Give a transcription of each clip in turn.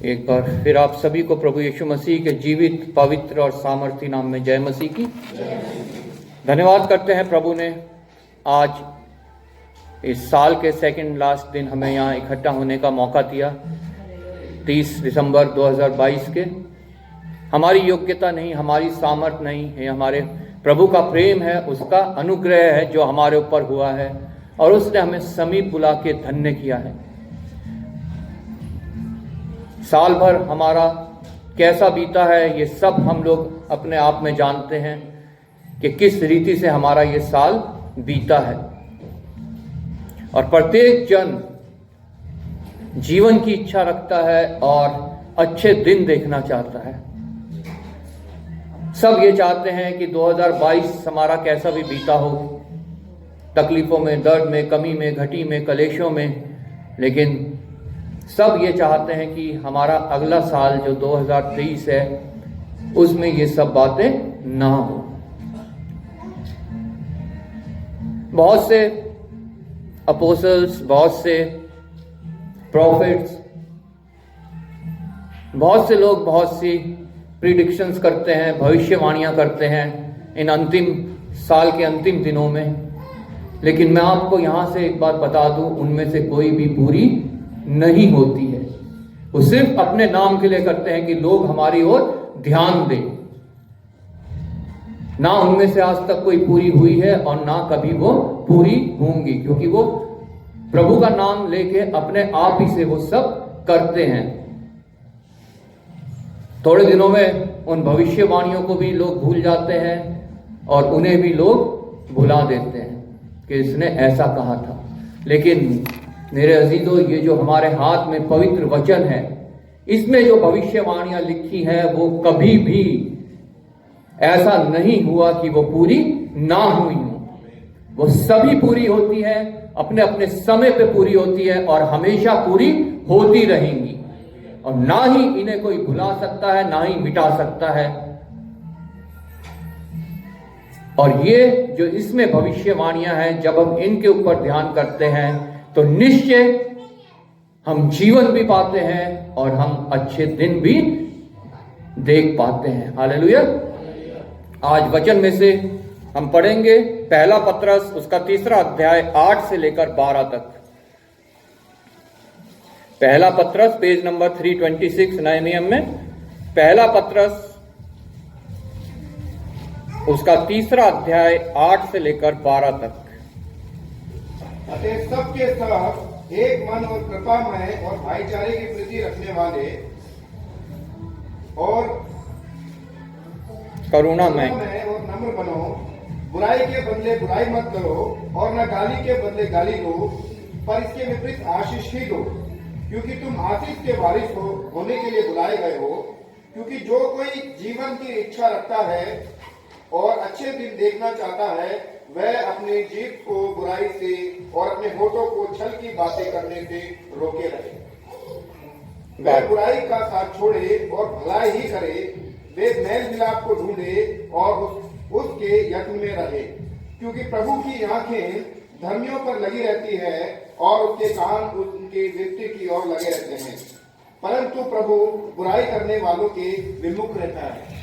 एक बार फिर आप सभी को प्रभु यीशु मसीह के जीवित, पवित्र और सामर्थी नाम में जय मसीह की। धन्यवाद करते हैं प्रभु ने आज इस साल के सेकंड लास्ट दिन हमें यहाँ इकट्ठा होने का मौका दिया। 30 दिसंबर 2022 के हमारी योग्यता नहीं, हमारी सामर्थ नहीं है, हमारे प्रभु का प्रेम है, उसका अनुग्रह है जो हमारे ऊपर हुआ है और उसने हमें समीप बुला के धन्य किया है। साल भर हमारा कैसा बीता है ये सब हम लोग अपने आप में जानते हैं कि किस रीति से हमारा ये साल बीता है। और प्रत्येक जन जीवन की इच्छा रखता है और अच्छे दिन देखना चाहता है। सब ये चाहते हैं कि 2022 हमारा कैसा भी बीता हो, तकलीफों में, दर्द में, कमी में, घटी में, कलेशों में, लेकिन सब ये चाहते हैं कि हमारा अगला साल जो 2023 है उसमें ये सब बातें ना हो। बहुत से अपोस्टल्स, बहुत से प्रॉफिट्स, बहुत से लोग बहुत सी प्रिडिक्शंस करते हैं, भविष्यवाणियां करते हैं इन अंतिम साल के अंतिम दिनों में, लेकिन मैं आपको यहां से एक बात बता दूं, उनमें से कोई भी पूरी नहीं होती है। वो सिर्फ अपने नाम के लिए करते हैं कि लोग हमारी ओर ध्यान दें। ना उनमें से आज तक कोई पूरी हुई है और ना कभी वो पूरी होंगी, क्योंकि वो प्रभु का नाम लेके अपने आप ही से वो सब करते हैं। थोड़े दिनों में उन भविष्यवाणियों को भी लोग भूल जाते हैं और उन्हें भी लोग भुला देते हैं कि इसने ऐसा कहा था। लेकिन मेरे अजीजों, ये जो हमारे हाथ में पवित्र वचन है, इसमें जो भविष्यवाणियां लिखी है वो कभी भी ऐसा नहीं हुआ कि वो पूरी ना हुई हो। वो सभी पूरी होती है, अपने अपने समय पे पूरी होती है और हमेशा पूरी होती रहेंगी, और ना ही इन्हें कोई भुला सकता है, ना ही मिटा सकता है। और ये जो इसमें भविष्यवाणियां हैं, जब हम इनके ऊपर ध्यान करते हैं तो निश्चय हम जीवन भी पाते हैं और हम अच्छे दिन भी देख पाते हैं। हालेलुया। आज वचन में से हम पढ़ेंगे पहला पत्रस, उसका 3 अध्याय 8 से लेकर 12 तक। पहला पत्रस, पेज नंबर 326 नए नियम में, पहला पत्रस उसका 3 अध्याय 8 से लेकर 12 तक। अतः सबके सब एक मन और कृपामय और भाईचारे की प्रीति रखने वाले और करुणामय और नम्र बनो। बुराई के बदले बुराई मत करो और न गाली के बदले गाली दो, पर इसके विपरीत आशीष ही दो, क्योंकि तुम आशीष के वारिस होने के लिए बुलाए गए हो। क्योंकि जो कोई जीवन की इच्छा रखता है और अच्छे दिन देखना चाहता है, वह अपने जीभ को बुराई से और अपने होठों को छल की बातें करने से रोके रहे। वह बुराई का साथ छोड़े और भलाई ही करे। वे मेल मिलाप को ढूंढे और उसके यत्न में रहे, क्योंकि प्रभु की आंखें धर्मियों पर लगी रहती है और उसके कान उनके दृष्टि की ओर लगे रहते हैं, परंतु प्रभु बुराई करने वालों के विमुख रहता है।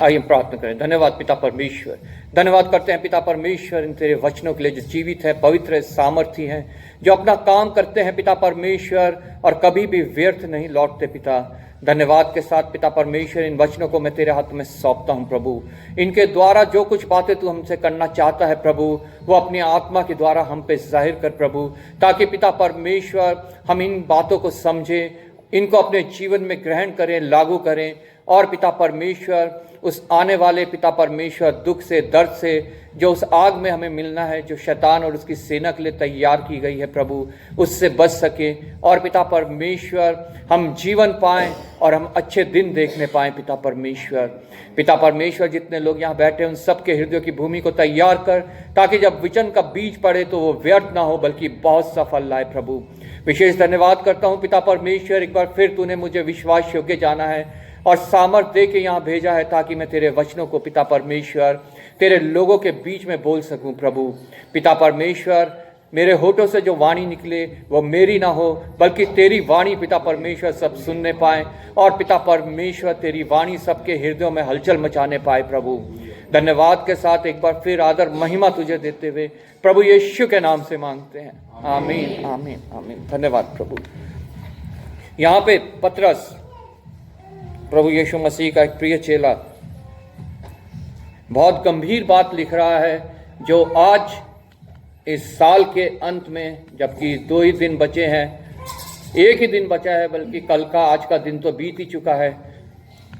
आइए प्रार्थना करें। धन्यवाद पिता परमेश्वर, धन्यवाद करते हैं पिता परमेश्वर इन तेरे वचनों के लिए जो जीवित है, पवित्र है, सामर्थी है, जो अपना काम करते हैं पिता परमेश्वर और कभी भी व्यर्थ नहीं लौटते। पिता धन्यवाद के साथ पिता परमेश्वर इन वचनों को मैं तेरे हाथ में सौंपता हूं प्रभु। इनके द्वारा जो कुछ बातें तू हमसे करना चाहता है प्रभु, वो अपनी आत्मा के द्वारा हम पे जाहिर कर प्रभु, ताकि पिता परमेश्वर हम इन बातों को समझें, इनको अपने जीवन में ग्रहण करें, लागू करें, और पिता परमेश्वर उस आने वाले पिता परमेश्वर दुख से, दर्द से, जो उस आग में हमें मिलना है, जो शैतान और उसकी सेना के लिए तैयार की गई है प्रभु, उससे बच सके और पिता परमेश्वर हम जीवन पाएं और हम अच्छे दिन देखने पाएं। पिता परमेश्वर जितने लोग यहाँ बैठे उन सबके हृदयों की भूमि को तैयार कर, ताकि जब वचन का बीज पड़े तो वो व्यर्थ ना हो बल्कि बहुत सफल लाए प्रभु। विशेष धन्यवाद करता हूँ पिता परमेश्वर, एक बार फिर तूने मुझे विश्वास योग्य जाना है और सामर्थ दे के यहाँ भेजा है, ताकि मैं तेरे वचनों को पिता परमेश्वर तेरे लोगों के बीच में बोल सकूं प्रभु। पिता परमेश्वर मेरे होठों से जो वाणी निकले वो मेरी ना हो बल्कि तेरी वाणी पिता परमेश्वर सब सुनने पाए, और पिता परमेश्वर तेरी वाणी सबके हृदयों में हलचल मचाने पाए। प्रभु धन्यवाद के साथ एक बार फिर आदर महिमा तुझे देते हुए प्रभु यीशु के नाम से मांगते हैं, आमीन आमीन आमीन। धन्यवाद प्रभु। यहाँ पे पतरस प्रभु यीशु मसीह का एक प्रिय चेला बहुत गंभीर बात लिख रहा है, जो आज इस साल के अंत में, जबकि 2 ही दिन बचे हैं, 1 ही दिन बचा है, बल्कि कल का आज का दिन तो बीत ही चुका है,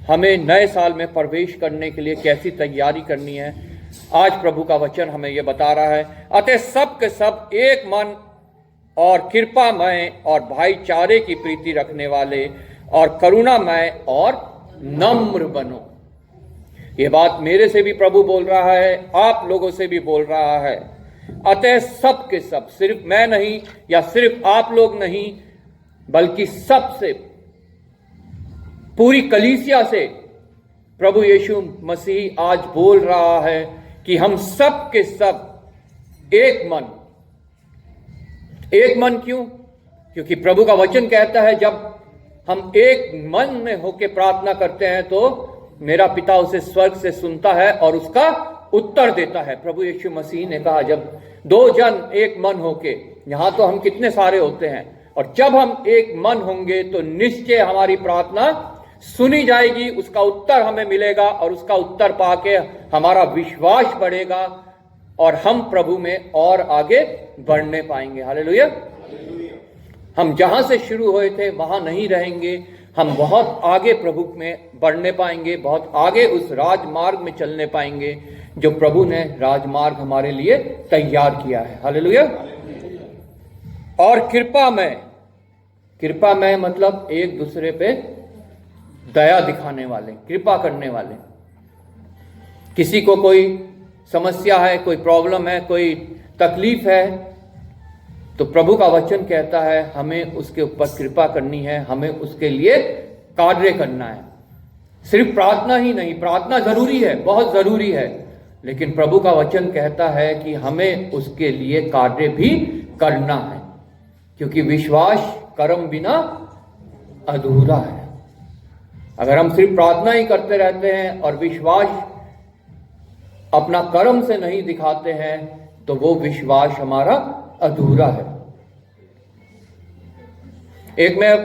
हमें नए साल में प्रवेश करने के लिए कैसी तैयारी करनी है। आज प्रभु का वचन हमें यह बता रहा है, अतः सब के सब एक मन और कृपामय और भाईचारे की प्रीति रखने वाले और करुणामय और नम्र बनो। ये बात मेरे से भी प्रभु बोल रहा है, आप लोगों से भी बोल रहा है। अतः सब के सब, सिर्फ मैं नहीं या सिर्फ आप लोग नहीं, बल्कि सबसे, पूरी कलीसिया से प्रभु यीशु मसीह आज बोल रहा है कि हम सब के सब एक मन। एक मन क्यों? क्योंकि प्रभु का वचन कहता है जब हम एक मन में होकर प्रार्थना करते हैं तो मेरा पिता उसे स्वर्ग से सुनता है और उसका उत्तर देता है। प्रभु यीशु मसीह ने कहा जब 2 जन एक मन होके, यहां तो हम कितने सारे होते हैं, और जब हम एक मन होंगे तो निश्चय हमारी प्रार्थना सुनी जाएगी, उसका उत्तर हमें मिलेगा और उसका उत्तर पाके हमारा विश्वास बढ़ेगा और हम प्रभु में और आगे बढ़ने पाएंगे। हालेलुया। हम जहां से शुरू हुए थे वहां नहीं रहेंगे, हम बहुत आगे प्रभु में बढ़ने पाएंगे, बहुत आगे उस राजमार्ग में चलने पाएंगे जो प्रभु ने राजमार्ग हमारे लिए तैयार किया है। हालेलुया। और कृपामय मतलब एक दूसरे पे दया दिखाने वाले, कृपा करने वाले। किसी को कोई समस्या है, कोई प्रॉब्लम है, कोई तकलीफ है, तो प्रभु का वचन कहता है हमें उसके ऊपर कृपा करनी है, हमें उसके लिए कार्य करना है। सिर्फ प्रार्थना ही नहीं, प्रार्थना जरूरी है, बहुत जरूरी है, लेकिन प्रभु का वचन कहता है कि हमें उसके लिए कार्य भी करना है, क्योंकि विश्वास कर्म बिना अधूरा है। अगर हम सिर्फ प्रार्थना ही करते रहते हैं और विश्वास अपना कर्म से नहीं दिखाते हैं तो वो विश्वास हमारा अधूरा है। एक मैं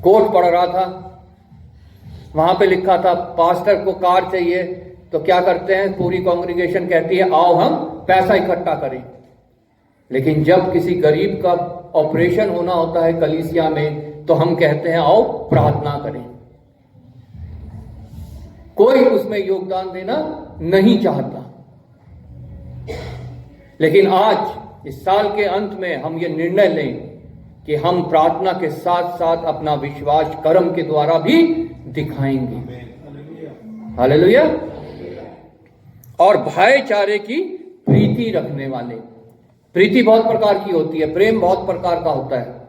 कोट पढ़ रहा था, वहां पे लिखा था पास्टर को कार चाहिए तो क्या करते हैं, पूरी कांग्रेगेशन कहती है आओ हम पैसा इकट्ठा करें, लेकिन जब किसी गरीब का ऑपरेशन होना होता है कलीसिया में तो हम कहते हैं आओ प्रार्थना करें। कोई उसमें योगदान देना नहीं चाहता, लेकिन आज इस साल के अंत में हम ये निर्णय लें कि हम प्रार्थना के साथ साथ अपना विश्वास कर्म के द्वारा भी दिखाएंगे। हालेलुया। और भाईचारे की प्रीति रखने वाले। प्रीति बहुत प्रकार की होती है, प्रेम बहुत प्रकार का होता है।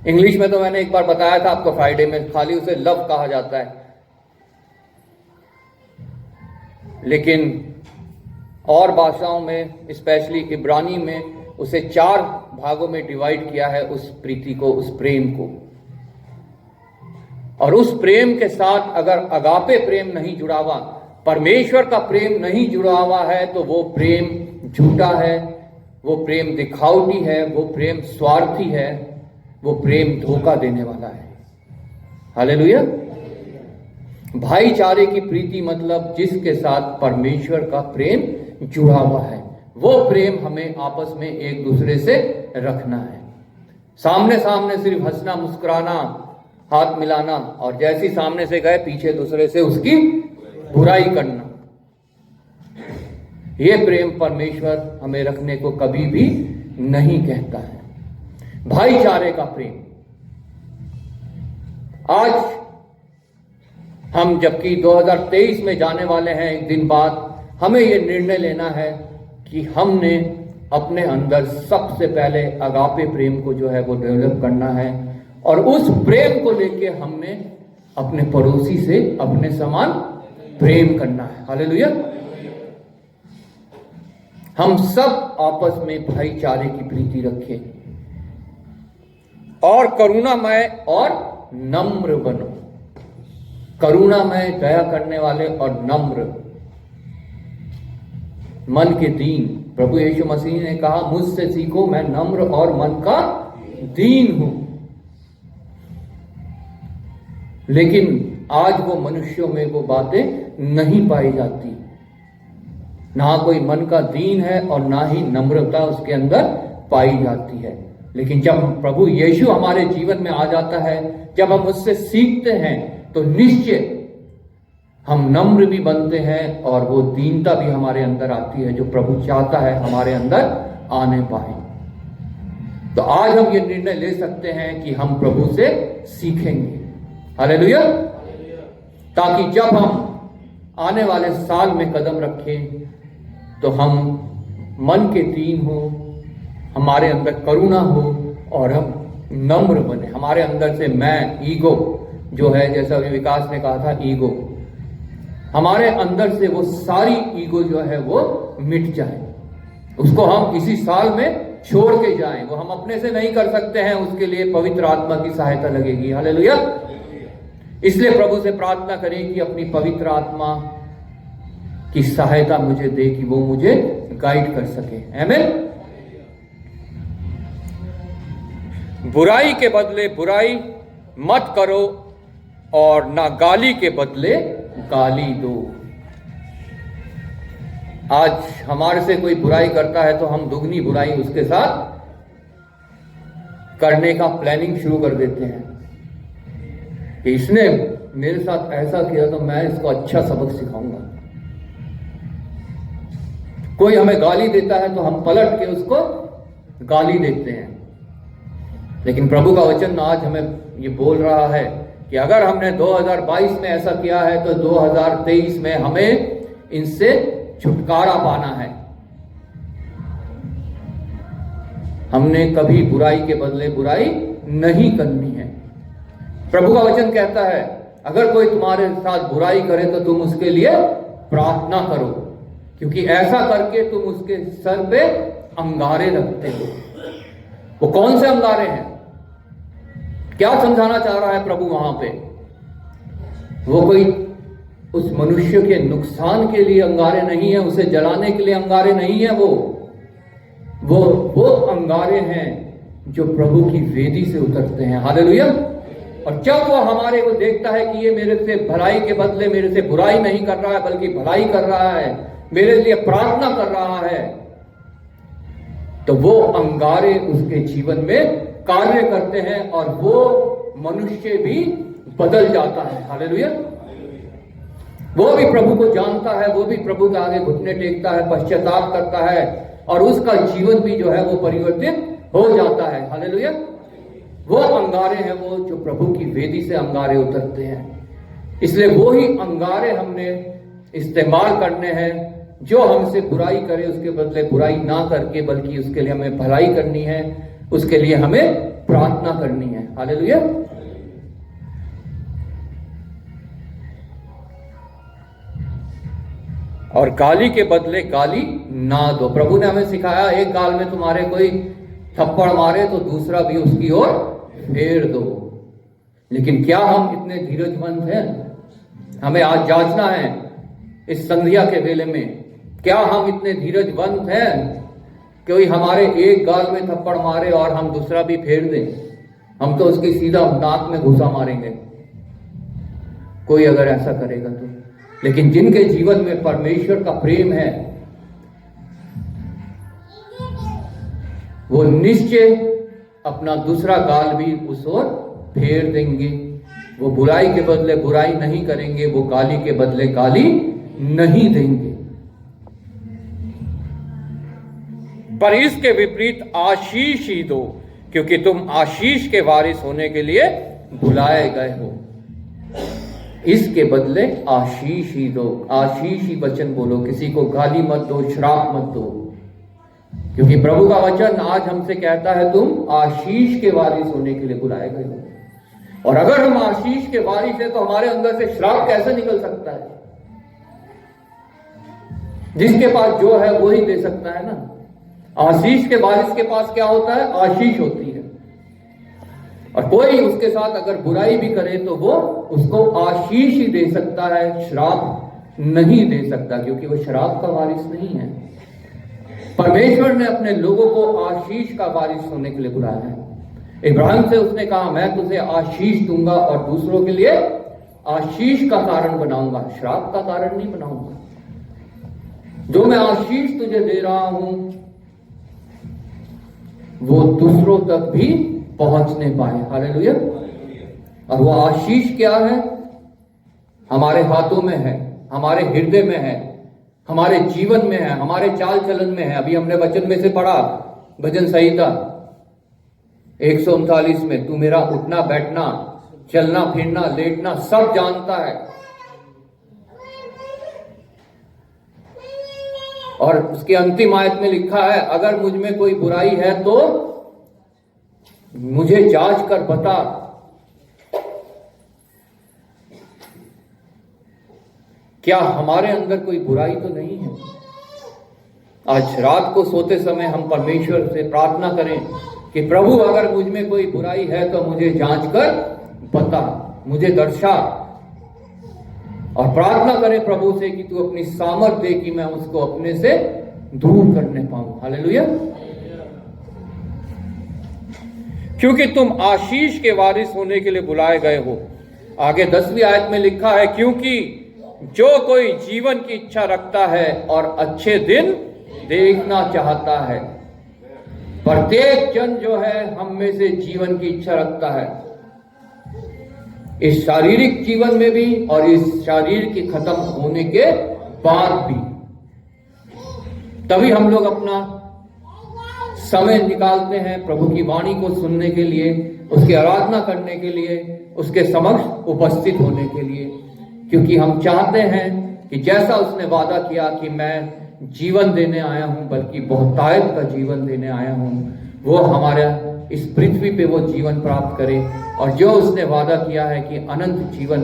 इंग्लिश में तो मैंने एक बार बताया था आपको फ्राइडे में, खाली उसे लव कहा जाता है, लेकिन और भाषाओं में स्पेशली इब्रानी में उसे 4 भागों में डिवाइड किया है, उस प्रीति को, उस प्रेम को। और उस प्रेम के साथ अगर अगापे प्रेम नहीं जुड़ा हुआ, परमेश्वर का प्रेम नहीं जुड़ा हुआ है तो वो प्रेम झूठा है, वो प्रेम दिखावटी है, वो प्रेम स्वार्थी है, वो प्रेम धोखा देने वाला है। हालेलुया। भाईचारे की प्रीति मतलब जिसके साथ परमेश्वर का प्रेम जुड़ा हुआ है, वो प्रेम हमें आपस में एक दूसरे से रखना है। सामने सामने सिर्फ हंसना, मुस्कुराना, हाथ मिलाना और जैसी सामने से गए पीछे दूसरे से उसकी बुराई करना, ये प्रेम परमेश्वर हमें रखने को कभी भी नहीं कहता है। भाईचारे का प्रेम। आज हम जबकि 2023 में जाने वाले हैं, एक दिन बाद हमें यह निर्णय लेना है कि हमने अपने अंदर सबसे पहले अगापे प्रेम को जो है वो डेवलप करना है, और उस प्रेम को लेके हमने अपने पड़ोसी से अपने समान प्रेम करना है। हालेलुया। हम सब आपस में भाईचारे की प्रीति रखें और करुणामय और नम्र बनो। करुणामय, दया करने वाले और नम्र, मन के दीन। प्रभु यीशु मसीह ने कहा, मुझसे सीखो, मैं नम्र और मन का दीन हूं। लेकिन आज वो मनुष्यों में वो बातें नहीं पाई जाती। ना कोई मन का दीन है और ना ही नम्रता उसके अंदर पाई जाती है। लेकिन जब प्रभु यीशु हमारे जीवन में आ जाता है, जब हम उससे सीखते हैं, तो निश्चय हम नम्र भी बनते हैं और वो दीनता भी हमारे अंदर आती है, जो प्रभु चाहता है हमारे अंदर आने पाए। तो आज हम ये निर्णय ले सकते हैं कि हम प्रभु से सीखेंगे। हालेलुया। ताकि जब हम आने वाले साल में कदम रखें तो हम मन के दीन हो, हमारे अंदर करुणा हो और हम नम्र बने। हमारे अंदर से मैं, ईगो जो है, जैसा अभी विकास ने कहा था, ईगो, हमारे अंदर से वो सारी ईगो जो है वो मिट जाए। उसको हम इसी साल में छोड़ के जाएं। वो हम अपने से नहीं कर सकते हैं, उसके लिए पवित्र आत्मा की सहायता लगेगी। हालेलुया। इसलिए प्रभु से प्रार्थना करें कि अपनी पवित्र आत्मा की सहायता मुझे दे, कि वो मुझे गाइड कर सके। आमीन। बुराई के बदले बुराई मत करो और ना गाली के बदले गाली दो। आज हमारे से कोई बुराई करता है तो हम दुगनी बुराई उसके साथ करने का प्लानिंग शुरू कर देते हैं कि इसने मेरे साथ ऐसा किया तो मैं इसको अच्छा सबक सिखाऊंगा। कोई हमें गाली देता है तो हम पलट के उसको गाली देते हैं। लेकिन प्रभु का वचन आज हमें ये बोल रहा है कि अगर हमने 2022 में ऐसा किया है तो 2023 में हमें इनसे छुटकारा पाना है। हमने कभी बुराई के बदले बुराई नहीं करनी है। प्रभु का वचन कहता है, अगर कोई तुम्हारे साथ बुराई करे तो तुम उसके लिए प्रार्थना करो, क्योंकि ऐसा करके तुम उसके सर पे अंगारे रखते हो। वो कौन से अंगारे हैं? क्या समझाना चाह रहा है प्रभु वहां पे? वो कोई उस मनुष्य के नुकसान के लिए अंगारे नहीं है, उसे जलाने के लिए अंगारे नहीं है। वो अंगारे हैं जो प्रभु की वेदी से उतरते हैं। हालेलुया। और जब वो हमारे को देखता है कि ये मेरे से भलाई के बदले मेरे से बुराई नहीं कर रहा है, बल्कि भलाई कर रहा है, मेरे लिए प्रार्थना कर रहा है, तो वो अंगारे उसके जीवन में कार्य करते हैं और वो मनुष्य भी बदल जाता है। हालेलुया। वो भी प्रभु को जानता है, वो भी प्रभु के आगे घुटने टेकता है, पश्चाताप करता है और उसका जीवन भी जो है वो परिवर्तित हो जाता है। हालेलुया। वो अंगारे हैं वो जो प्रभु की वेदी से अंगारे उतरते हैं। इसलिए वो ही अंगारे हमने इस्तेमाल करने हैं। जो हमसे बुराई करे उसके बदले बुराई ना करके, बल्कि उसके लिए हमें भलाई करनी है, उसके लिए हमें प्रार्थना करनी है। हालेलुया। और गाली के बदले गाली ना दो। प्रभु ने हमें सिखाया, एक गाल में तुम्हारे कोई थप्पड़ मारे तो दूसरा भी उसकी ओर फेर दो। लेकिन क्या हम इतने धीरजमंद हैं? हमें आज जांचना है इस संध्या के वेले में, क्या हम इतने धीरजवंत हैं कोई हमारे एक गाल में थप्पड़ मारे और हम दूसरा भी फेर दें? हम तो उसकी सीधा नाक में घुसा मारेंगे, कोई अगर ऐसा करेगा तो। लेकिन जिनके जीवन में परमेश्वर का प्रेम है, वो निश्चय अपना दूसरा गाल भी उस ओर फेर देंगे। वो बुराई के बदले बुराई नहीं करेंगे, वो गाली के बदले गाली नहीं देंगे। पर इसके विपरीत आशीष ही दो, क्योंकि तुम आशीष के वारिस होने के लिए बुलाए गए हो। इसके बदले आशीष ही दो, आशीष ही वचन बोलो। किसी को गाली मत दो, श्राप मत दो, क्योंकि प्रभु का वचन आज हमसे कहता है तुम आशीष के वारिस होने के लिए बुलाए गए हो। और अगर हम आशीष के वारिस हैं तो हमारे अंदर से श्राप कैसे निकल सकता है? जिसके पास जो है वो ही दे सकता है ना। आशीष के वारिस के पास क्या होता है? आशीष होती है। और कोई उसके साथ अगर बुराई भी करे तो वो उसको आशीष ही दे सकता है, श्राप नहीं दे सकता, क्योंकि वो श्राप का वारिस नहीं है। परमेश्वर ने अपने लोगों को आशीष का वारिस होने के लिए बुलाया है। इब्राहिम से उसने कहा, मैं तुझे आशीष दूंगा और दूसरों के लिए आशीष का कारण बनाऊंगा, श्राप का कारण नहीं बनाऊंगा। जो मैं आशीष तुझे दे रहा हूं वो दूसरों तक भी पहुंचने पाए। हालेलुया। और वो आशीष क्या है? हमारे हाथों में है, हमारे हृदय में है, हमारे जीवन में है, हमारे चाल चलन में है। अभी हमने वचन में से पढ़ा, भजन संहिता 139 में, तू मेरा उठना बैठना, चलना फिरना, लेटना सब जानता है। और उसके अंतिम आयत में लिखा है, अगर मुझ में कोई बुराई है तो मुझे जांच कर बता। क्या हमारे अंदर कोई बुराई तो नहीं है? आज रात को सोते समय हम परमेश्वर से प्रार्थना करें कि प्रभु अगर मुझ में कोई बुराई है तो मुझे जांच कर बता, मुझे दर्शा। और प्रार्थना करें प्रभु से कि तू अपनी सामर्थ दे कि मैं उसको अपने से दूर करने पाऊं। हालेलुया। क्योंकि तुम आशीष के वारिस होने के लिए बुलाए गए हो। आगे 10वीं आयत में लिखा है, क्योंकि जो कोई जीवन की इच्छा रखता है और अच्छे दिन देखना चाहता है। प्रत्येक जन जो है हम में से जीवन की इच्छा रखता है, इस शारीरिक जीवन में भी और इस शरीर के खत्म होने के बाद भी। तभी हम लोग अपना समय निकालते हैं प्रभु की वाणी को सुनने के लिए, उसकी आराधना करने के लिए, उसके समक्ष उपस्थित होने के लिए, क्योंकि हम चाहते हैं कि जैसा उसने वादा किया कि मैं जीवन देने आया हूं, बल्कि बहुतायत का जीवन देने आया हूं, वो हमारा इस पृथ्वी पे वो जीवन प्राप्त करे। और जो उसने वादा किया है कि अनंत जीवन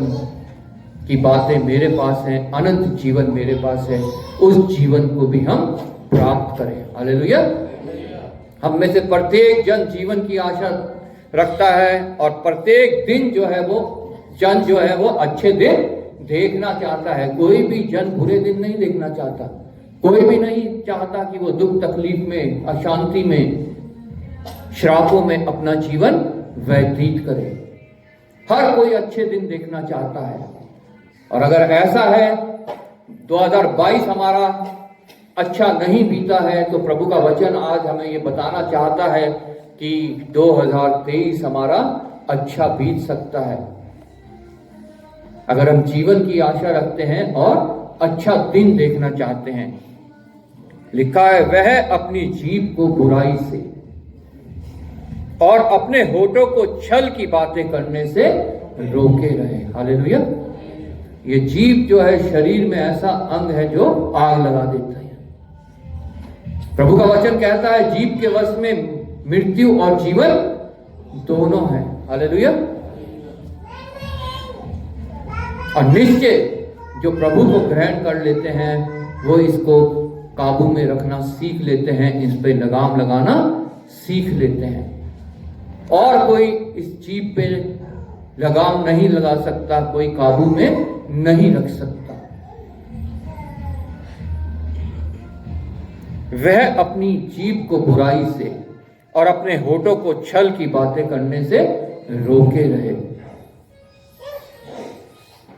की बातें मेरे पास हैं, अनंत जीवन मेरे पास है, उस जीवन को भी हम प्राप्त करें। हालेलुया। हम में से प्रत्येक जन जीवन की आशा रखता है और प्रत्येक दिन जो है वो जन जो है वो अच्छे दिन देखना चाहता है। कोई भी जन बुरे दिन नहीं देखना चाहता। कोई भी नहीं चाहता कि वो दुख तकलीफ में, अशांति में, श्रापों में अपना जीवन व्यतीत करे। हर कोई अच्छे दिन देखना चाहता है। और अगर ऐसा है 2022 हमारा अच्छा नहीं बीता है तो प्रभु का वचन आज हमें ये बताना चाहता है कि 2023 हमारा अच्छा बीत सकता है, अगर हम जीवन की आशा रखते हैं और अच्छा दिन देखना चाहते हैं। लिखा है, वह अपनी जीभ को बुराई से और अपने होठों को छल की बातें करने से रोके रहे। हालेलुया। ये जीभ जो है शरीर में ऐसा अंग है जो आग लगा देता है। प्रभु का वचन कहता है जीभ के वश में मृत्यु और जीवन दोनों है। हालेलुया। और निश्चय जो प्रभु को ग्रहण कर लेते हैं वो इसको काबू में रखना सीख लेते हैं, इस पे लगाम लगाना सीख लेते हैं। और कोई इस जीभ पे लगाम नहीं लगा सकता, कोई काबू में नहीं रख सकता। वह अपनी जीभ को बुराई से और अपने होठों को छल की बातें करने से रोके रहे।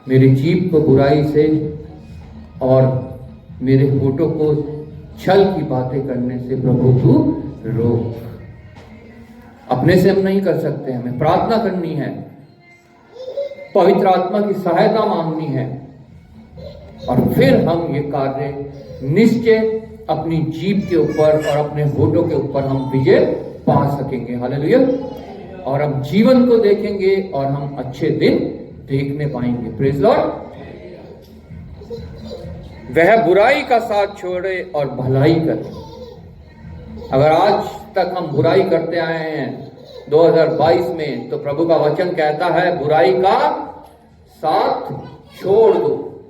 मेरी जीभ को बुराई से और मेरे होठों को छल की बातें करने से प्रभु तू रोक। अपने से हम नहीं कर सकते, हमें प्रार्थना करनी है, पवित्र आत्मा की सहायता मांगनी है और फिर हम ये कार्य निश्चय अपनी जीभ के ऊपर और अपने होठों के ऊपर हम विजय पा सकेंगे। हालेलुया। और हम जीवन को देखेंगे और हम अच्छे दिन देखने पाएंगे। Praise Lord. वह बुराई का साथ छोड़े और भलाई करे। अगर आज तक हम बुराई करते आए हैं 2022 में, तो प्रभु का वचन कहता है बुराई का साथ छोड़ दो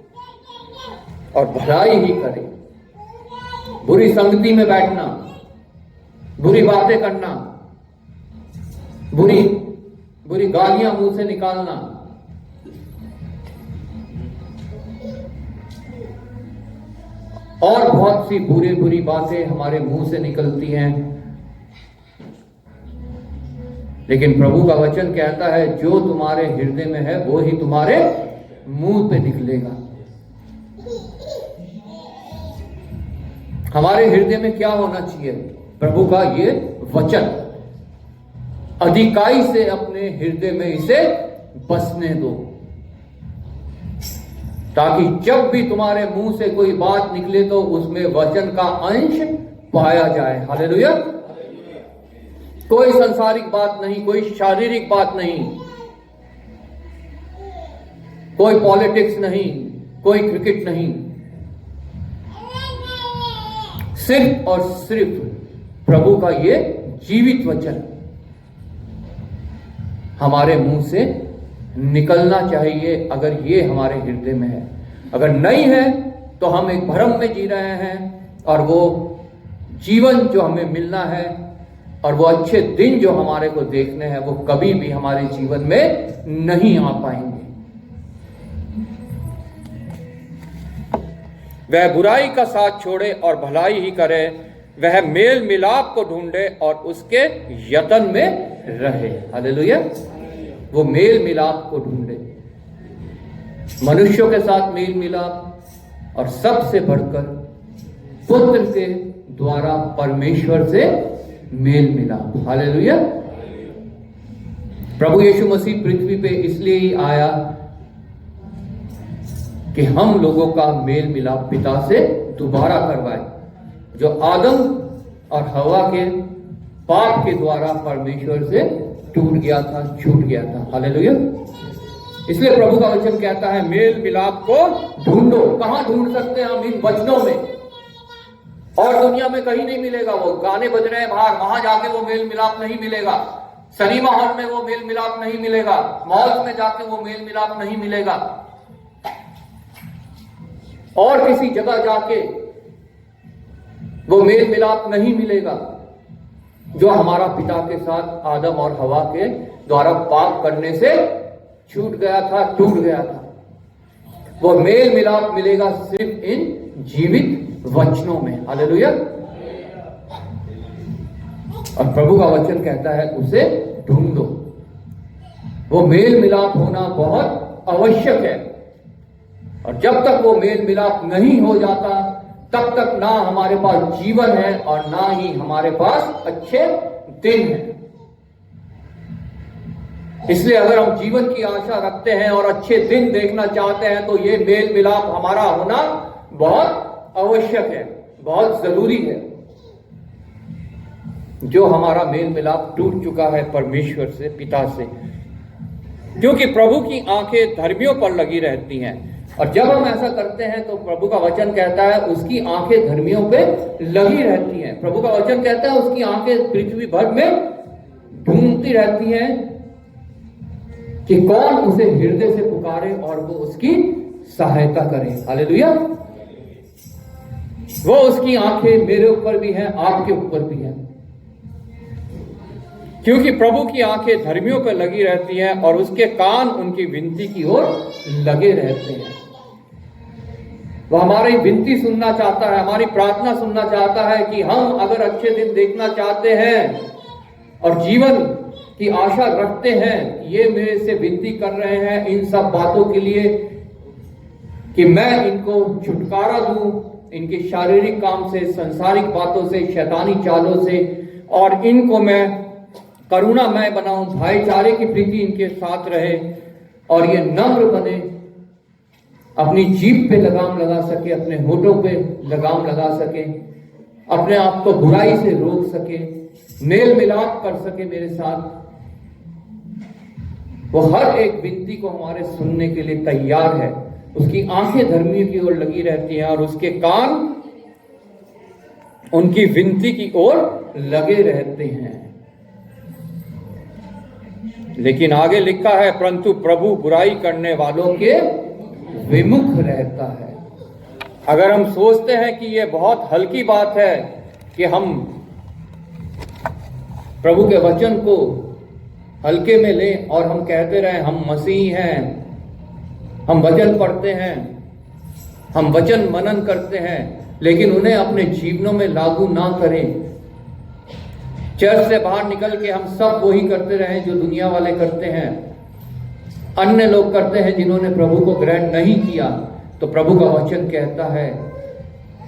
और भलाई ही करे। बुरी संगति में बैठना, बुरी बातें करना, बुरी गालियां मुंह से निकालना, और बहुत सी बुरी बातें हमारे मुंह से निकलती हैं। लेकिन प्रभु का वचन कहता है जो तुम्हारे हृदय में है वो ही तुम्हारे मुंह पे निकलेगा। हमारे हृदय में क्या होना चाहिए? प्रभु का ये वचन। अधिकाई से अपने हृदय में इसे बसने दो, ताकि जब भी तुम्हारे मुंह से कोई बात निकले तो उसमें वचन का अंश पाया जाए। हालेलुया। कोई सांसारिक बात नहीं, कोई शारीरिक बात नहीं, कोई पॉलिटिक्स नहीं, कोई क्रिकेट नहीं, सिर्फ और सिर्फ प्रभु का ये जीवित वचन हमारे मुंह से निकलना चाहिए। अगर ये हमारे हृदय में है, अगर नहीं है तो हम एक भ्रम में जी रहे हैं, और वो जीवन जो हमें मिलना है और वो अच्छे दिन जो हमारे को देखने हैं वो कभी भी हमारे जीवन में नहीं आ पाएंगे। वह बुराई का साथ छोड़े और भलाई ही करे, वह मेल मिलाप को ढूंढे और उसके यत्न में रहे। हालेलुया। वो मेल मिलाप को ढूंढे, मनुष्यों के साथ मेल मिलाप, और सबसे बढ़कर पुत्र के द्वारा परमेश्वर से मेल मिलाप। हालेलुया। प्रभु यीशु मसीह पृथ्वी पे इसलिए ही आया कि हम लोगों का मेल मिलाप पिता से दोबारा करवाए, जो आदम और हवा के पाप के द्वारा परमेश्वर से टूट गया था, छूट गया था। हालेलुया। इसलिए प्रभु का वचन कहता है मेल मिलाप को ढूंढो। कहां ढूंढ सकते हैं हम? इन वचनों में, और दुनिया में कहीं नहीं मिलेगा। वो गाने बज रहे हैं बाहर, वहां जाके वो मेल मिलाप नहीं मिलेगा। सिनेमा हॉल में वो मेल मिलाप नहीं मिलेगा। मॉल में जाके वो मेल मिलाप नहीं मिलेगा। और किसी जगह जाके वो मेल मिलाप नहीं मिलेगा जो हमारा पिता के साथ आदम और हवा के द्वारा पाप करने से छूट गया था, टूट गया था। वो मेल मिलाप मिलेगा सिर्फ इन जीवित वचनों में। हालेलुया। और प्रभु का वचन कहता है उसे ढूंढो। वो मेल मिलाप होना बहुत आवश्यक है, और जब तक वो मेल मिलाप नहीं हो जाता तब तक ना हमारे पास जीवन है और ना ही हमारे पास अच्छे दिन है। इसलिए अगर हम जीवन की आशा रखते हैं और अच्छे दिन देखना चाहते हैं तो ये मेल मिलाप हमारा होना बहुत आवश्यक है, बहुत जरूरी है। जो हमारा मेल मिलाप टूट चुका है परमेश्वर से, पिता से, क्योंकि प्रभु की आंखें धर्मियों पर लगी रहती हैं, और जब हम ऐसा करते हैं तो प्रभु का वचन कहता है उसकी आंखें धर्मियों पे लगी रहती हैं। प्रभु का वचन कहता है उसकी आंखें पृथ्वी भर में ढूंढती रहती हैं कि कौन उसे हृदय से पुकारे और वो उसकी सहायता करे। हालेलुया। वो उसकी आंखें मेरे ऊपर भी हैं, आपके ऊपर भी हैं, क्योंकि प्रभु की आंखें धर्मियों पर लगी रहती हैं और उसके कान उनकी विनती की ओर लगे रहते हैं। वो हमारी विनती सुनना चाहता है, हमारी प्रार्थना सुनना चाहता है कि हम अगर अच्छे दिन देखना चाहते हैं और जीवन की आशा रखते हैं, ये मेरे से विनती कर रहे हैं इन सब बातों के लिए कि मैं इनको छुटकारा दूं, इनके शारीरिक काम से, संसारिक बातों से, शैतानी चालों से, और इनको मैं करुणामय बनाऊं, भाईचारे की प्रीति इनके साथ रहे, और ये नम्र बने, अपनी जीभ पे लगाम लगा सके, अपने होठों पे लगाम लगा सके, अपने आप को बुराई से रोक सके, मेल मिलाप कर सके मेरे साथ। वो हर एक विनती को हमारे सुनने के लिए तैयार है। उसकी आंखें धर्मियों की ओर लगी रहती हैं और उसके कान उनकी विनती की ओर लगे रहते हैं। लेकिन आगे लिखा है परंतु प्रभु बुराई करने वालों के विमुख रहता है। अगर हम सोचते हैं कि ये बहुत हल्की बात है कि हम प्रभु के वचन को हल्के में लें और हम कहते रहें हम मसीह हैं, हम वचन पढ़ते हैं, हम वचन मनन करते हैं, लेकिन उन्हें अपने जीवनों में लागू ना करें, चर्च से बाहर निकल के हम सब वही करते रहें जो दुनिया वाले करते हैं, अन्य लोग करते हैं जिन्होंने प्रभु को ग्रहण नहीं किया, तो प्रभु का वचन कहता है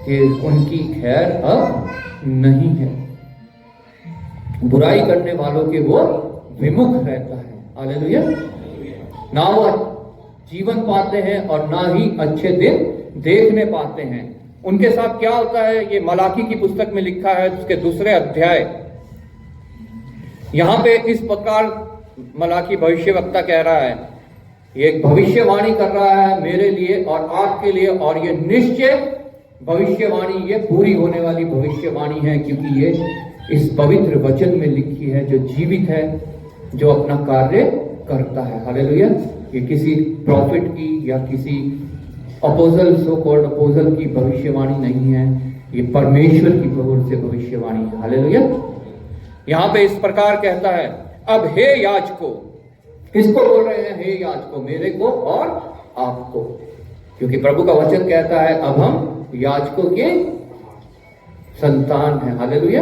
कि उनकी खैर अब नहीं है। बुराई करने वालों के वो विमुख रहता है। हालेलुया। ना वो जीवन पाते हैं और ना ही अच्छे दिन देखने पाते हैं। उनके साथ क्या होता है, ये मलाकी की पुस्तक में लिखा है, उसके 2 अध्याय, यहां पे इस प्रकार मलाकी भविष्यवक्ता कह रहा है, ये एक भविष्यवाणी कर रहा है मेरे लिए और आपके लिए, और ये निश्चय भविष्यवाणी, ये पूरी होने वाली भविष्यवाणी है, क्योंकि ये इस पवित्र वचन में लिखी है, जो जीवित है, जो अपना कार्य करता है। हालेलुया। ये किसी प्रॉफिट की या किसी अपोजल, सो कॉल्ड अपोजल की भविष्यवाणी नहीं है, ये परमेश्वर की ओर से भविष्यवाणी है। हालेलुया। यहां पे इस प्रकार कहता है, अब हे याजकों, किसको बोल रहे हैं? हे याजकों, मेरे को और आपको, क्योंकि प्रभु का वचन कहता है अब हम याजकों के संतान हैं। हालेलुया।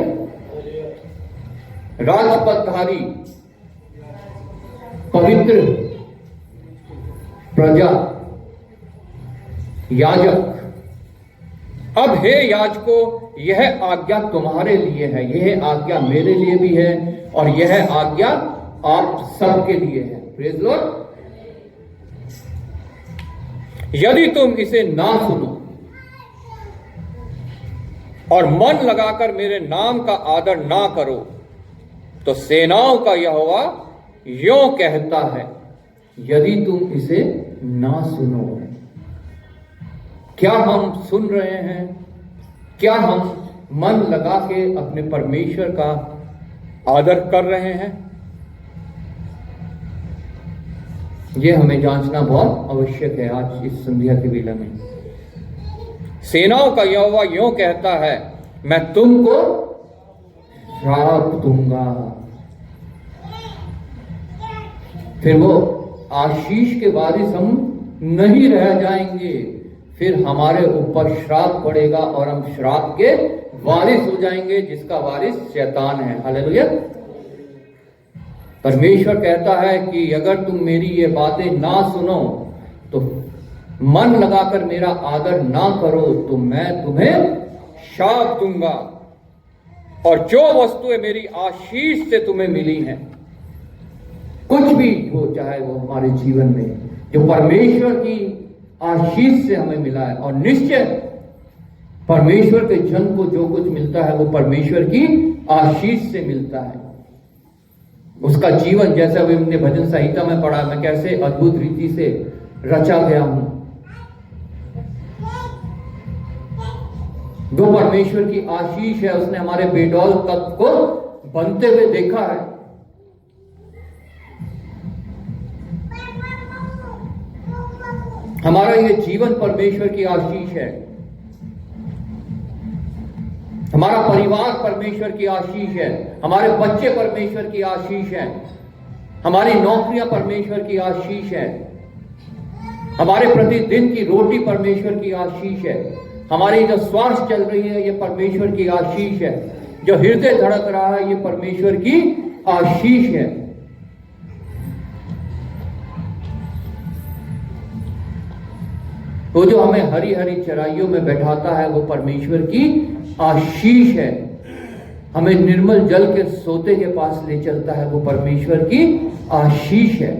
राजपदधारी पवित्र प्रजा, याजक। अब हे याजकों, यह आज्ञा तुम्हारे लिए है, यह आज्ञा मेरे लिए भी है, और यह आज्ञा आप सबके लिए है। Praise Lord. यदि तुम इसे ना सुनो और मन लगाकर मेरे नाम का आदर ना करो, तो सेनाओं का यहोवा यों कहता है, यदि तुम इसे ना सुनो। क्या हम सुन रहे हैं? क्या हम मन लगा के अपने परमेश्वर का आदर कर रहे हैं? यह हमें जांचना बहुत आवश्यक है आज इस संध्या के वेला में। सेनाओं का यहोवा यों कहता है, मैं तुमको श्राप दूंगा। फिर वो आशीष के वारिस हम नहीं रह जाएंगे, फिर हमारे ऊपर श्राप पड़ेगा और हम श्राप के वारिस हो जाएंगे, जिसका वारिस शैतान है। हालेलुया। परमेश्वर कहता है कि अगर तुम मेरी ये बातें ना सुनो, तो मन लगाकर मेरा आदर ना करो, तो मैं तुम्हें शाप दूंगा, और जो वस्तुएं मेरी आशीष से तुम्हें मिली हैं, कुछ भी हो, चाहे वो हमारे जीवन में जो परमेश्वर की आशीष से हमें मिला है, और निश्चय परमेश्वर के जन को जो कुछ मिलता है वो परमेश्वर की आशीष से मिलता है। उसका जीवन, जैसा भी हमने भजन संहिता में पढ़ा, मैं कैसे अद्भुत रीति से रचा गया हूं, जो परमेश्वर की आशीष है, उसने हमारे बेडौल तत्व को बनते हुए देखा है। हमारा ये जीवन परमेश्वर की आशीष है, हमारा परिवार परमेश्वर की आशीष है, हमारे बच्चे परमेश्वर की आशीष है, हमारी नौकरियां परमेश्वर की आशीष है, हमारे प्रतिदिन की रोटी परमेश्वर की आशीष है, हमारी जो श्वास चल रही है ये परमेश्वर की आशीष है, जो हृदय धड़क रहा है ये परमेश्वर की आशीष है। वो जो हमें हरी हरी चराइयों में बैठाता है वो परमेश्वर की आशीष है, हमें निर्मल जल के सोते के पास ले चलता है वो परमेश्वर की आशीष है।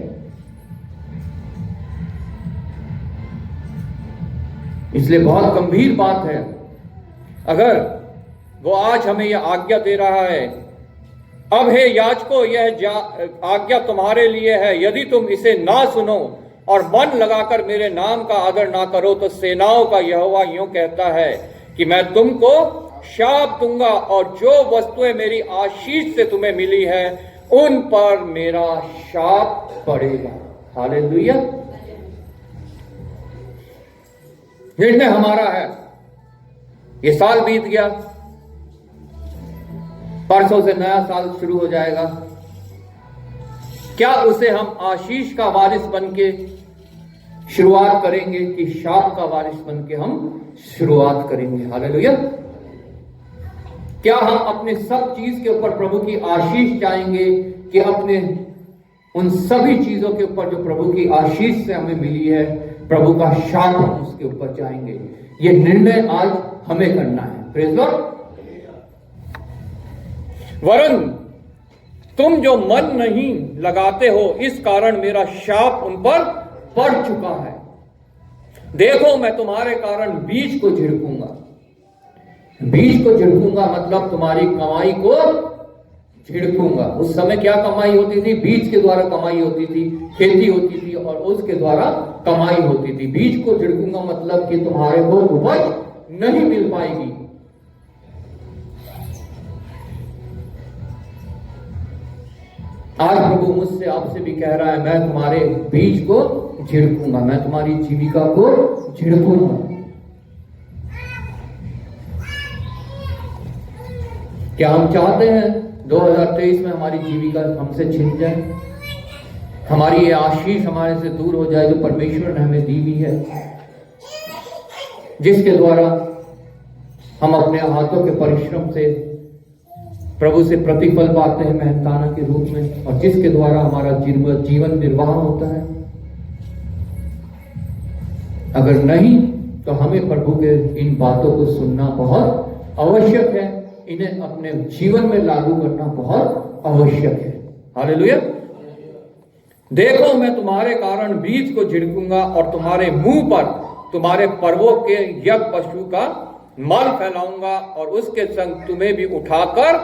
इसलिए बहुत गंभीर बात है, अगर वो आज हमें यह आज्ञा दे रहा है, अब हे याजकों, यह आज्ञा तुम्हारे लिए है, यदि तुम इसे ना सुनो और मन लगाकर मेरे नाम का आदर ना करो, तो सेनाओं का यहोवा यूं कहता है कि मैं तुमको शाप दूंगा, और जो वस्तुएं मेरी आशीष से तुम्हें मिली है उन पर मेरा शाप पड़ेगा। हालेलुया। निर्णय हमारा है, ये साल बीत गया, परसों से नया साल शुरू हो जाएगा। क्या उसे हम आशीष का वारिस बन के शुरुआत करेंगे कि शाप का वारिस बन के हम शुरुआत करेंगे? हालेलुया। क्या हम अपने सब चीज के ऊपर प्रभु की आशीष चाहेंगे कि अपने उन सभी चीजों के ऊपर जो प्रभु की आशीष से हमें मिली है, प्रभु का शाप हम उसके ऊपर चाहेंगे? ये निर्णय आज हमें करना है। Praise Lord. वरन तुम जो मन नहीं लगाते हो, इस कारण मेरा शाप उन पर पड़ चुका है। देखो मैं तुम्हारे कारण बीज को झिड़कूंगा। बीज को झिड़कूंगा मतलब तुम्हारी कमाई को झिड़कूंगा। उस समय क्या कमाई होती थी? बीज के द्वारा कमाई होती थी, खेती होती थी और उसके द्वारा कमाई होती थी। बीज को झिड़कूंगा मतलब कि तुम्हारे को उपज नहीं मिल पाएगी। आज प्रभु मुझसे आपसे भी कह रहा है, मैं तुम्हारे बीज को झिड़कूंगा, मैं तुम्हारी जीविका को झिड़कूंगा। क्या हम चाहते हैं 2023 में हमारी जीविका हमसे छिन जाए, हमारी ये आशीष हमारे से दूर हो जाए जो परमेश्वर ने हमें दी हुई है, जिसके द्वारा हम अपने हाथों के परिश्रम से प्रभु से प्रतिफल पाते हैं मेहनताना के रूप में, और जिसके द्वारा हमारा जीवन निर्वाह होता है? अगर नहीं तो हमें प्रभु के इन बातों को सुनना बहुत आवश्यक है, इन्हें अपने जीवन में लागू करना बहुत आवश्यक है। हालेलुया। देखो मैं तुम्हारे कारण बीज को झिड़कूंगा और तुम्हारे मुंह पर तुम्हारे पर्वों के यज्ञ पशु का मल फैलाऊंगा, और उसके संग तुम्हें भी उठाकर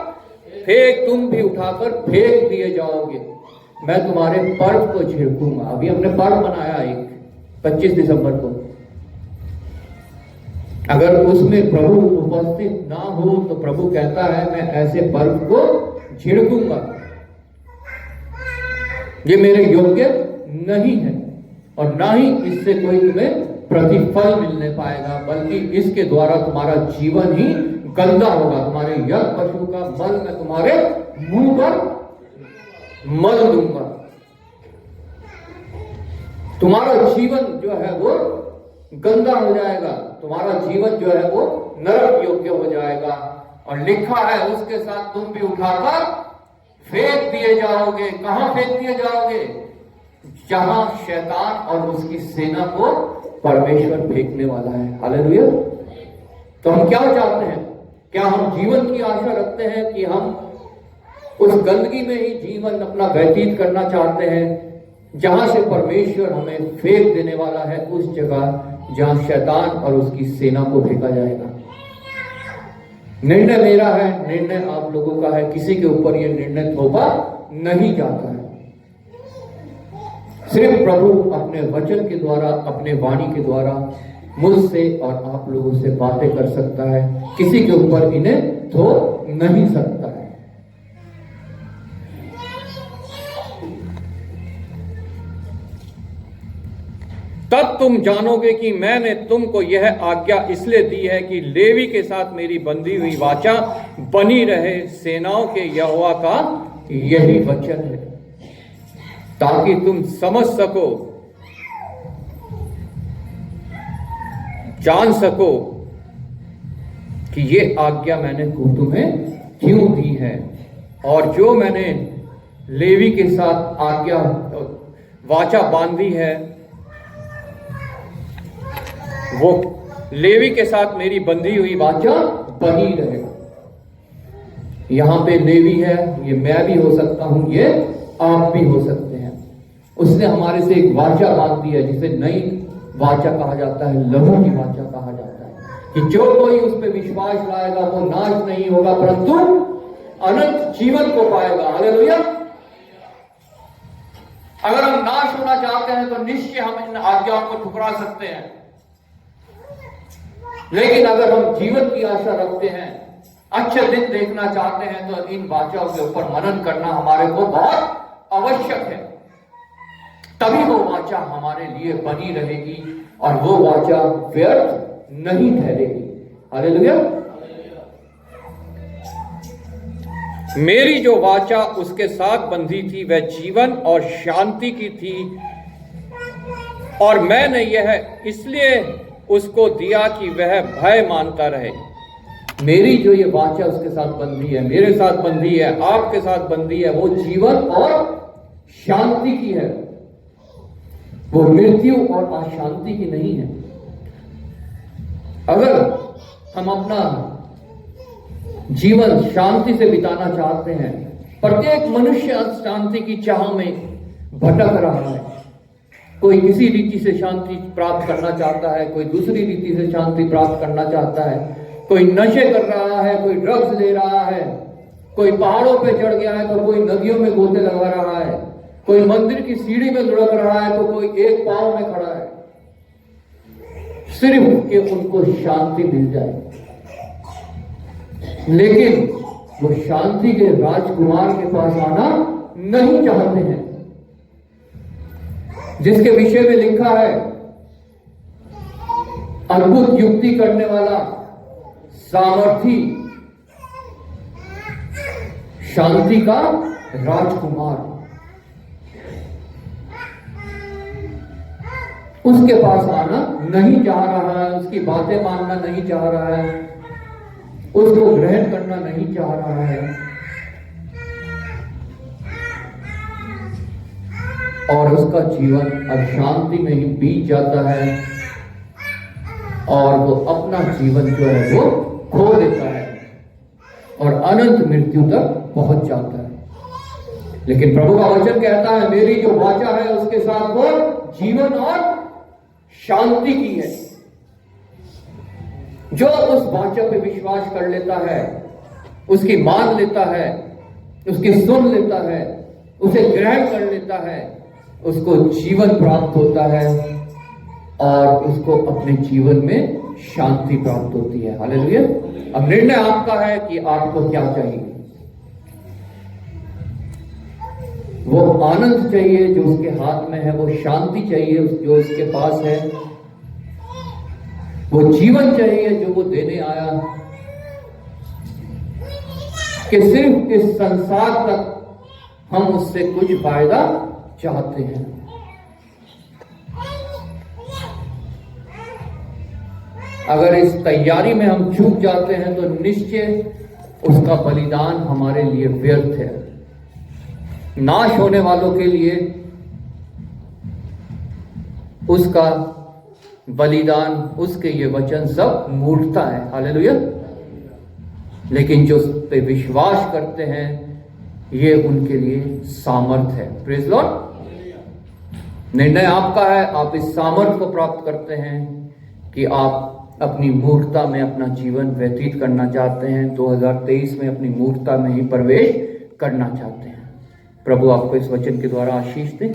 तुम भी उठाकर फेंक दिए जाओगे। मैं तुम्हारे पर्व को झिड़कूंगा। अभी हमने पर्व मनाया एक 25 दिसंबर को। अगर उसमें प्रभु उपस्थित ना हो तो प्रभु कहता है मैं ऐसे पर्व को झिड़कूंगा, ये मेरे योग्य नहीं है, और ना ही इससे कोई तुम्हें प्रतिफल मिलने पाएगा, बल्कि इसके द्वारा तुम्हारा जीवन ही गंदा होगा। तुम्हारे यज्ञ पशु का मल मैं तुम्हारे मुंह पर मल दूंगा। तुम्हारा जीवन जो है वो गंदा हो जाएगा, तुम्हारा जीवन जो है वो नरक योग्य हो जाएगा। और लिखा है उसके साथ तुम भी उठाकर फेंक दिए जाओगे। कहां फेंक दिए जाओगे? जहां शैतान और उसकी सेना को परमेश्वर फेंकने वाला है। हालेलुया। तो हम क्या चाहते हैं? क्या हम जीवन की आशा रखते हैं कि हम उस गंदगी में ही जीवन अपना व्यतीत करना चाहते हैं, जहां से परमेश्वर हमें फेंक देने वाला है, उस जगह जहां शैतान और उसकी सेना को फेंका जाएगा? निर्णय मेरा है, निर्णय आप लोगों का है, किसी के ऊपर यह निर्णय थोपा नहीं जाता है। सिर्फ प्रभु अपने वचन के द्वारा, अपने वाणी के द्वारा मुझसे और आप लोगों से बातें कर सकता है, किसी के ऊपर इन्हें थोप नहीं सकता है। तब तुम जानोगे कि मैंने तुमको यह आज्ञा इसलिए दी है कि लेवी के साथ मेरी बंधी हुई वाचा बनी रहे। सेनाओं के यहोवा का यही वचन है, ताकि तुम समझ सको, जान सको कि ये आज्ञा मैंने तुम्हें क्यों दी है। और जो मैंने लेवी के साथ आज्ञा वाचा बांधी है, वो लेवी के साथ मेरी बंधी हुई वाचा बनी रहेगा। यहां पे लेवी है, ये मैं भी हो सकता हूं, ये आप भी हो सकते हैं। उसने हमारे से एक वाचा बांध दी है, जिसे नई वाचा कहा जाता है, लहू की वाचा कहा जाता है, कि जो कोई उस पर विश्वास लाएगा वो नाश नहीं होगा परंतु अनंत जीवन को पाएगा। हालेलुया। अगर हम नाश होना चाहते हैं तो निश्चय हम इन आज्ञाओं को ठुकरा सकते हैं, लेकिन अगर हम जीवन की आशा रखते हैं, अच्छे दिन देखना चाहते हैं, तो इन वाचाओं के ऊपर मनन करना हमारे को बहुत आवश्यक है। तभी वो वाचा हमारे लिए बनी रहेगी और वो वाचा व्यर्थ नहीं ठहरेगी। हालेलुया। मेरी जो वाचा उसके साथ बंधी थी वह जीवन और शांति की थी, और मैंने यह इसलिए उसको दिया कि वह भय मानता रहे। मेरी जो ये वाचा उसके साथ बंधी है, मेरे साथ बंधी है, आपके साथ बंधी है, वो जीवन और शांति की है, वो मृत्यु और अशांति की नहीं है। अगर हम अपना जीवन शांति से बिताना चाहते हैं, प्रत्येक मनुष्य शांति की चाह में भटक रहा है। कोई किसी रीति से शांति प्राप्त करना चाहता है, कोई दूसरी रीति से शांति प्राप्त करना चाहता है, कोई नशे कर रहा है, कोई ड्रग्स ले रहा है, कोई पहाड़ों पे चढ़ गया है तो कोई नदियों में गोते लगा रहा है, कोई मंदिर की सीढ़ी में लुढ़क रहा है तो कोई एक पांव में खड़ा है, सिर्फ कि उनको शांति मिल जाए। लेकिन वो शांति के राजकुमार के पास आना नहीं चाहते हैं, जिसके विषय में लिखा है अद्भुत युक्ति करने वाला, सामर्थी, शांति का राजकुमार। उसके पास आना नहीं चाह रहा है, उसकी बातें मानना नहीं चाह रहा है, उसको ग्रहण करना नहीं चाह रहा है, और उसका जीवन अशांति में ही बीत जाता है, और वो अपना जीवन जो है वो खो देता है और अनंत मृत्यु तक पहुंच जाता है। लेकिन प्रभु का वचन कहता है, मेरी जो वाचा है उसके साथ वो जीवन और शांति की है। जो उस वाचा पे विश्वास कर लेता है, उसकी मान लेता है, उसकी सुन लेता है, उसे ग्रहण कर लेता है, उसको जीवन प्राप्त होता है और उसको अपने जीवन में शांति प्राप्त होती है। हालेलुया। अब निर्णय आपका है कि आपको क्या चाहिए। वो आनंद चाहिए जो उसके हाथ में है, वो शांति चाहिए जो उसके पास है, वो जीवन चाहिए जो वो देने आया, कि सिर्फ इस संसार तक हम उससे कुछ फायदा चाहते हैं। अगर इस तैयारी में हम चूक जाते हैं तो निश्चय उसका बलिदान हमारे लिए व्यर्थ है। नाश होने वालों के लिए उसका बलिदान, उसके ये वचन सब मूर्खता है। हालेलुया। लेकिन जो उस पे विश्वास करते हैं ये उनके लिए सामर्थ है। Praise Lord. निर्णय आपका है, आप इस सामर्थ को प्राप्त करते हैं कि आप अपनी मूर्खता में अपना जीवन व्यतीत करना चाहते हैं, 2023 में अपनी मूर्खता में ही प्रवेश करना चाहते हैं। प्रभु आपको इस वचन के द्वारा आशीष दे।